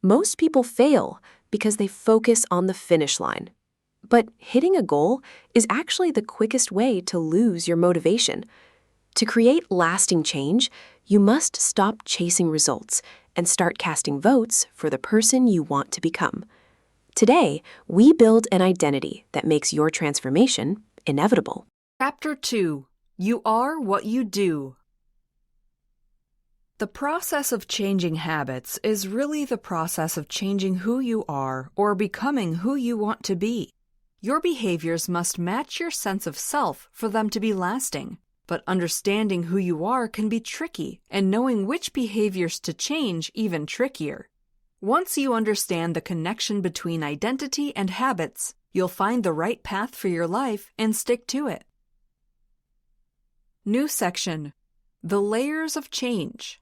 Most people fail because they focus on the finish line. But hitting a goal is actually the quickest way to lose your motivation. To create lasting change, you must stop chasing results and start casting votes for the person you want to become. Today, we build an identity that makes your transformation inevitable. Chapter 2. You are what you do. The process of changing habits is really the process of changing who you are or becoming who you want to be. Your behaviors must match your sense of self for them to be lasting, but understanding who you are can be tricky and knowing which behaviors to change even trickier. Once you understand the connection between identity and habits, you'll find the right path for your life and stick to it. New section: The layers of change.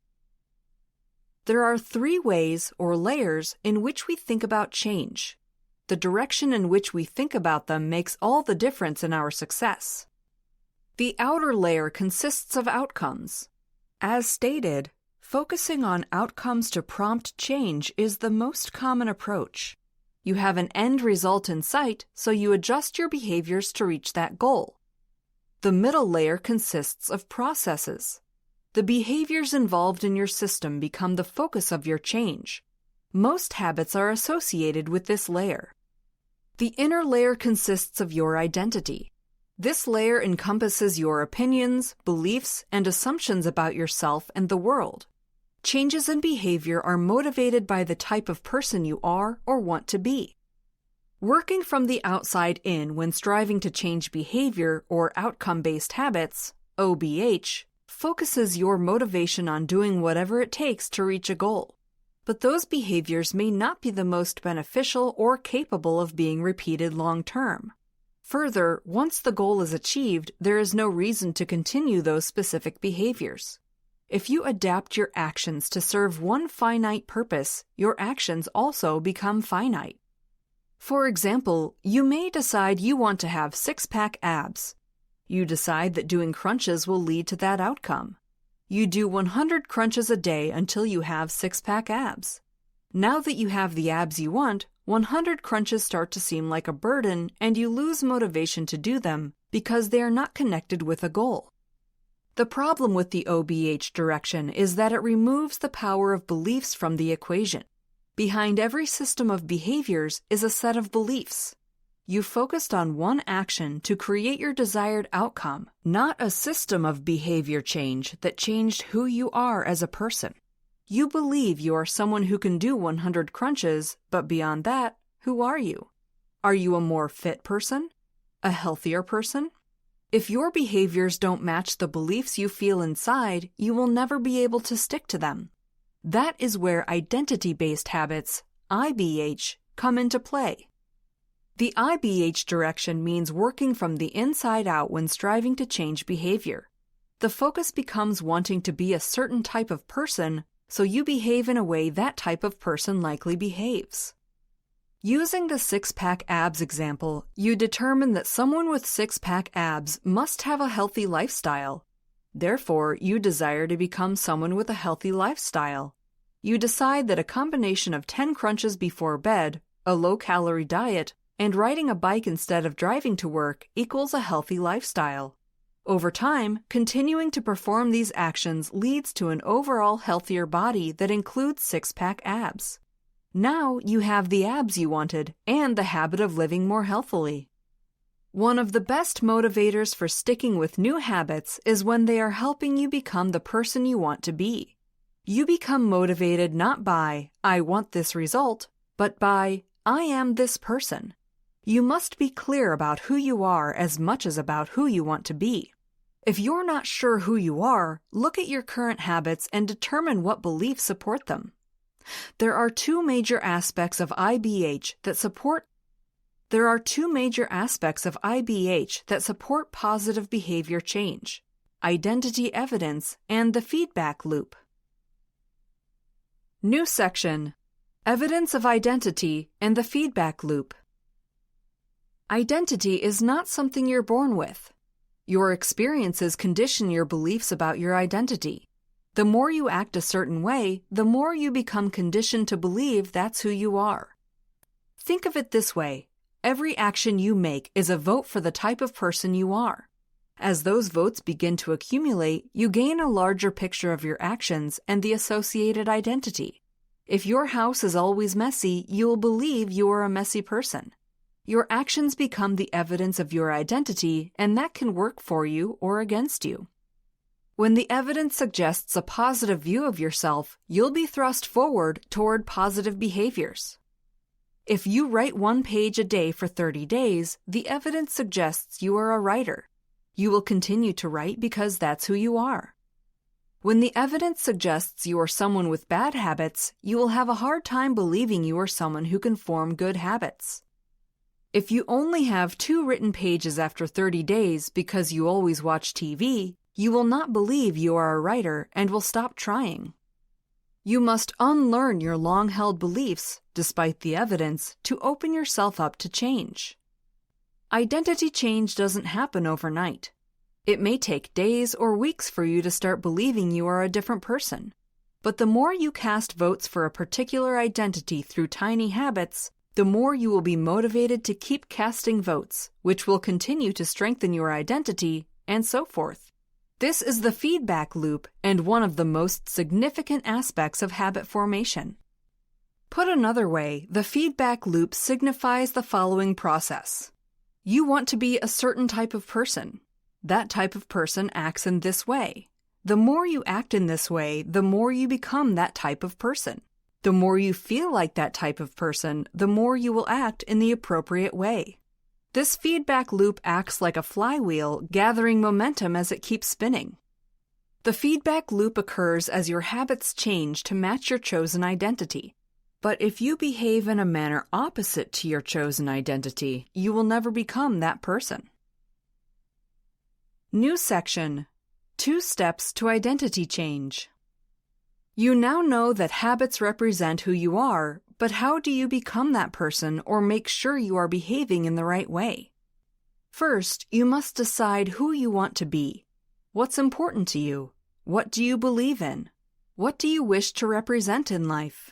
There are 3 ways or layers in which we think about change. The direction in which we think about them makes all the difference in our success. The outer layer consists of outcomes. As stated, focusing on outcomes to prompt change is the most common approach. You have an end result in sight, so you adjust your behaviors to reach that goal. The middle layer consists of processes. The behaviors involved in your system become the focus of your change. Most habits are associated with this layer. The inner layer consists of your identity. This layer encompasses your opinions, beliefs, and assumptions about yourself and the world. Changes in behavior are motivated by the type of person you are or want to be. Working from the outside in when striving to change behavior or outcome-based habits, OBH, focuses your motivation on doing whatever it takes to reach a goal. But those behaviors may not be the most beneficial or capable of being repeated long-term. Further, once the goal is achieved, there is no reason to continue those specific behaviors. If you adapt your actions to serve one finite purpose, your actions also become finite. For example, you may decide you want to have 6-pack abs. You decide that doing crunches will lead to that outcome. You do 100 crunches a day until you have 6-pack abs. Now that you have the abs you want, 100 crunches start to seem like a burden and you lose motivation to do them because they are not connected with a goal. The problem with the OBH direction is that it removes the power of beliefs from the equation. Behind every system of behaviors is a set of beliefs. You focused on one action to create your desired outcome, not a system of behavior change that changed who you are as a person. You believe you are someone who can do 100 crunches, but beyond that, who are you? Are you a more fit person? A healthier person? If your behaviors don't match the beliefs you feel inside, you will never be able to stick to them. That is where identity-based habits, IBH, come into play. The IBH direction means working from the inside out when striving to change behavior. The focus becomes wanting to be a certain type of person, so you behave in a way that type of person likely behaves. Using the 6-pack abs example, you determine that someone with 6-pack abs must have a healthy lifestyle. Therefore, you desire to become someone with a healthy lifestyle. You decide that a combination of 10 crunches before bed, a low-calorie diet, and riding a bike instead of driving to work equals a healthy lifestyle. Over time, continuing to perform these actions leads to an overall healthier body that includes 6-pack abs. Now you have the abs you wanted and the habit of living more healthily. One of the best motivators for sticking with new habits is when they are helping you become the person you want to be. You become motivated not by, "I want this result," but by, "I am this person." You must be clear about who you are as much as about who you want to be. If you're not sure who you are, look at your current habits and determine what beliefs support them. There are two major aspects of IBH that support positive behavior change: identity evidence and the feedback loop. New section: Evidence of identity and the feedback loop. Identity is not something you're born with. Your experiences condition your beliefs about your identity. The more you act a certain way, the more you become conditioned to believe that's who you are. Think of it this way. Every action you make is a vote for the type of person you are. As those votes begin to accumulate, you gain a larger picture of your actions and the associated identity. If your house is always messy, you will believe you are a messy person. Your actions become the evidence of your identity, and that can work for you or against you. When the evidence suggests a positive view of yourself, you'll be thrust forward toward positive behaviors. If you write 1 page a day for 30 days, the evidence suggests you are a writer. You will continue to write because that's who you are. When the evidence suggests you are someone with bad habits, you will have a hard time believing you are someone who can form good habits. If you only have 2 written pages after 30 days because you always watch TV, you will not believe you are a writer and will stop trying. You must unlearn your long-held beliefs, despite the evidence, to open yourself up to change. Identity change doesn't happen overnight. It may take days or weeks for you to start believing you are a different person. But the more you cast votes for a particular identity through tiny habits, the more you will be motivated to keep casting votes, which will continue to strengthen your identity, and so forth. This is the feedback loop and one of the most significant aspects of habit formation. Put another way, the feedback loop signifies the following process. You want to be a certain type of person. That type of person acts in this way. The more you act in this way, the more you become that type of person. The more you feel like that type of person, the more you will act in the appropriate way. This feedback loop acts like a flywheel, gathering momentum as it keeps spinning. The feedback loop occurs as your habits change to match your chosen identity. But if you behave in a manner opposite to your chosen identity, you will never become that person. New section: 2 steps to identity change. You now know that habits represent who you are, but how do you become that person or make sure you are behaving in the right way? First, you must decide who you want to be. What's important to you? What do you believe in? What do you wish to represent in life?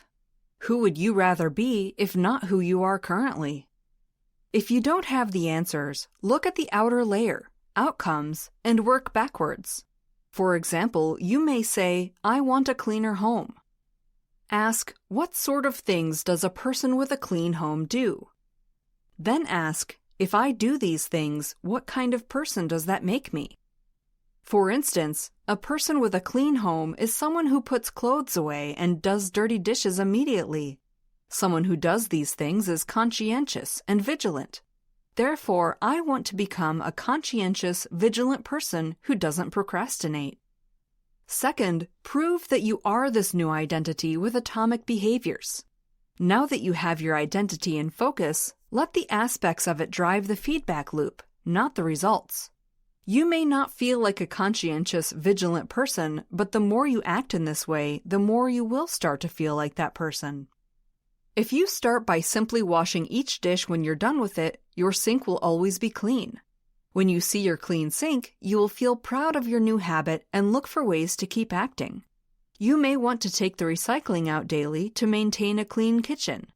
Who would you rather be if not who you are currently? If you don't have the answers, look at the outer layer, outcomes, and work backwards. For example, you may say, I want a cleaner home. Ask, what sort of things does a person with a clean home do? Then ask, if I do these things, what kind of person does that make me? For instance, a person with a clean home is someone who puts clothes away and does dirty dishes immediately. Someone who does these things is conscientious and vigilant. Therefore, I want to become a conscientious, vigilant person who doesn't procrastinate. Second, prove that you are this new identity with atomic behaviors. Now that you have your identity in focus, let the aspects of it drive the feedback loop, not the results. You may not feel like a conscientious, vigilant person, but the more you act in this way, the more you will start to feel like that person. If you start by simply washing each dish when you're done with it, your sink will always be clean. When you see your clean sink, you will feel proud of your new habit and look for ways to keep acting. You may want to take the recycling out daily to maintain a clean kitchen.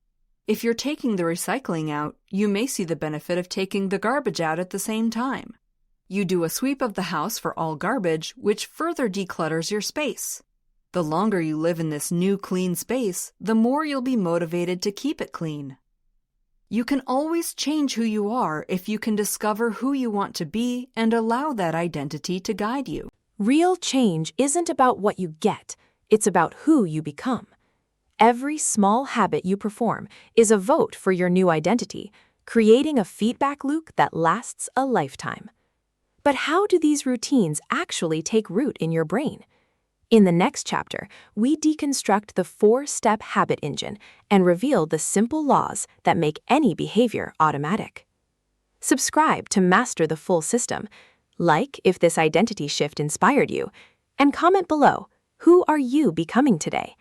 If you're taking the recycling out, you may see the benefit of taking the garbage out at the same time. You do a sweep of the house for all garbage, which further declutters your space. The longer you live in this new clean space, the more you'll be motivated to keep it clean. You can always change who you are if you can discover who you want to be and allow that identity to guide you. Real change isn't about what you get, it's about who you become. Every small habit you perform is a vote for your new identity, creating a feedback loop that lasts a lifetime. But how do these routines actually take root in your brain? In the next chapter, we deconstruct the 4-step habit engine and reveal the simple laws that make any behavior automatic. Subscribe to master the full system, like if this identity shift inspired you, and comment below, who are you becoming today?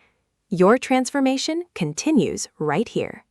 Your transformation continues right here.